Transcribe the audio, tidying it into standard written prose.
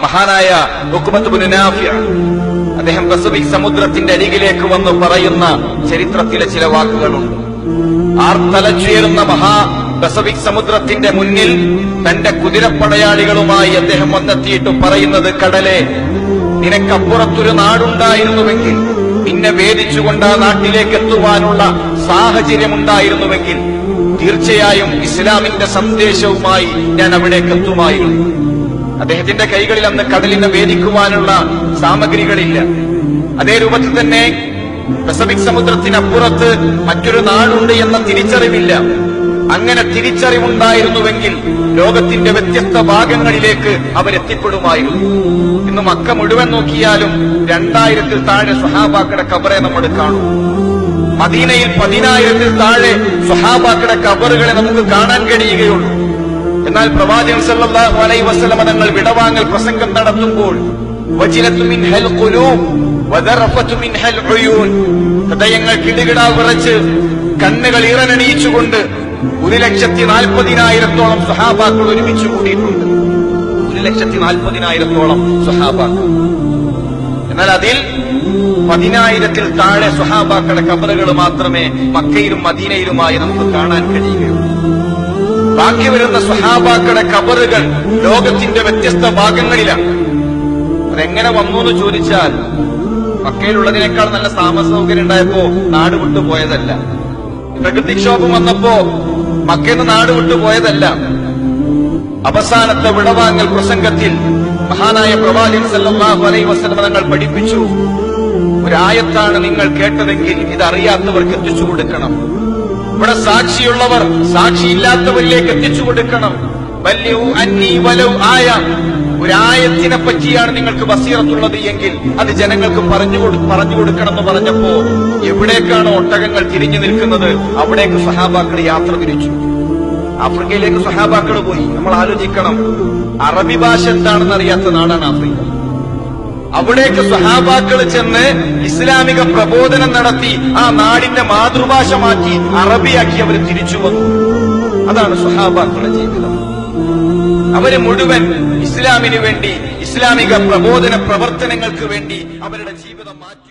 മഹാനായ ഉഖ്ബത്ത് ഇബ്നു നാഫിഅ അദ്ദേഹം പസഫിക് സമുദ്രത്തിന്റെ അരികിലേക്ക് വന്ന് പറയുന്ന ചരിത്രത്തിലെ ചില വാക്കുകളുണ്ട്. ആർത്തലച്ചുയരുന്ന പസഫിക് സമുദ്രത്തിന്റെ മുന്നിൽ തന്റെ കുതിരപ്പടയാളികളുമായി അദ്ദേഹം വന്നെത്തിയിട്ട് പറയുന്നത്, കടലെ, നിനക്കപ്പുറത്തൊരു നാടുണ്ടായിരുന്നുവെങ്കിൽ, നിന്നെ വേദിച്ചുകൊണ്ട് ആ നാട്ടിലേക്ക് എത്തുവാനുള്ള സാഹചര്യമുണ്ടായിരുന്നുവെങ്കിൽ തീർച്ചയായും ഇസ്ലാമിന്റെ സന്ദേശവുമായി ഞാൻ അവിടേക്ക് എത്തുമായിരുന്നു. അദ്ദേഹത്തിന്റെ കൈകളിൽ അന്ന് കടലിനെ വേദിക്കുവാനുള്ള സാമഗ്രികളില്ല. അതേ രൂപത്തിൽ തന്നെ പസഫിക് സമുദ്രത്തിനപ്പുറത്ത് മറ്റൊരു നാടുണ്ട് എന്ന തിരിച്ചറിവില്ല. അങ്ങനെ തിരിച്ചറിവുണ്ടായിരുന്നുവെങ്കിൽ ലോകത്തിന്റെ വ്യത്യസ്ത ഭാഗങ്ങളിലേക്ക് അവരെത്തിപ്പെടുമായിരുന്നു. ഇന്ന് മക്ക മുഴുവൻ നോക്കിയാലും 2000-ൽ താഴെ സ്വഹാബാക്കളുടെ ഖബറെ നമ്മൾ കാണും. മദീനയിൽ 10,000-ൽ താഴെ സ്വഹാബാക്കളുടെ ഖബറുകളെ നമുക്ക് കാണാൻ കഴിയുകയുള്ളൂ. എന്നാൽ പ്രവാചകൻ സല്ലല്ലാഹു അലൈഹി വസല്ലം തങ്ങൾ വിടവാങ്ങൽ പ്രസംഗം നടത്തുമ്പോൾ വജിലത്തു മിൻഹൽ ഖുലൂബ് വദറഫത്തു മിൻഹൽ ഉയൂൻ, ഹൃദയങ്ങൾ കിടുകിടാ വിറച്ച് കണ്ണുകൾ ഇറനണിയിച്ചുകൊണ്ട് 1,40,000-ഓളം സ്വഹാബാക്കൾ ഒരുമിച്ച് കൂടിയിട്ടുണ്ട്. 1,40,000-ഓളം സ്വഹാബാക്കൾ. എന്നാൽ അതിൽ 10,000-ൽ താഴെ സ്വഹാബാക്കളുടെ ഖബറുകൾ മാത്രമേ മക്കയിലും മദീനയിലുമായി നമുക്ക് കാണാൻ കഴിയുകയുള്ളൂ. ബാക്കി വരുന്ന സ്വഹാബാക്കളുടെ ഖബറുകൾ ലോകത്തിന്റെ വ്യത്യസ്ത ഭാഗങ്ങളിലാണ്. അതെങ്ങനെ വന്നു എന്ന് ചോദിച്ചാൽ, മക്കയിലുള്ളതിനേക്കാൾ നല്ല താമസ സൗകര്യം ഉണ്ടായപ്പോ നാട് വിട്ടുപോയതല്ല. പ്രകൃതിക്ഷോഭം വന്നപ്പോ മക്കയിൽ നിന്ന് നാട് വിട്ടുപോയതല്ല. അവസാനത്തെ വിടവാങ്ങൽ പ്രസംഗത്തിൽ മഹാനായ പ്രവാചകൻ സല്ലല്ലാഹു അലൈഹി വസല്ലം തങ്ങൾ പഠിപ്പിച്ചു, ഒരായത്താണ് നിങ്ങൾ കേട്ടതെങ്കിൽ ഇതറിയാത്തവർക്ക് എത്തിച്ചു കൊടുക്കണം. ഇവിടെ സാക്ഷിയുള്ളവർ സാക്ഷിയില്ലാത്തവരിലേക്ക് എത്തിച്ചു കൊടുക്കണം. വല്യു അന്നി വലൗ ആയ, ഒരായത്തിനെ പറ്റിയാണ് നിങ്ങൾക്ക് ബസീറത്തുള്ളത് എങ്കിൽ അത് ജനങ്ങൾക്ക് പറഞ്ഞു കൊടുക്കണം എന്ന് പറഞ്ഞപ്പോ എവിടേക്കാണ് ഒട്ടകങ്ങൾ തിരിഞ്ഞു നിൽക്കുന്നത് അവിടേക്ക് സ്വഹാബാക്കൾ യാത്ര തിരിച്ചു. ആഫ്രിക്കയിലേക്ക് സ്വഹാബാക്കൾ പോയി. നമ്മൾ ആലോചിക്കണം, അറബി ഭാഷ എന്താണെന്ന് അറിയാത്ത നാടാണ് ആഫ്രിക്ക. അവിടേക്ക് സ്വഹാബാക്കൾ ചെന്ന് ഇസ്ലാമിക പ്രബോധനം നടത്തി ആ നാടിന്റെ മാതൃഭാഷ മാറ്റി അറബിയാക്കി അവർ തിരിച്ചു വന്നു. അതാണ് സ്വഹാബാക്കളുടെ ജീവിതം. അവര് മുഴുവൻ ഇസ്ലാമിന് വേണ്ടി, ഇസ്ലാമിക പ്രബോധന പ്രവർത്തനങ്ങൾക്ക് വേണ്ടി അവരുടെ ജീവിതം മാറ്റി.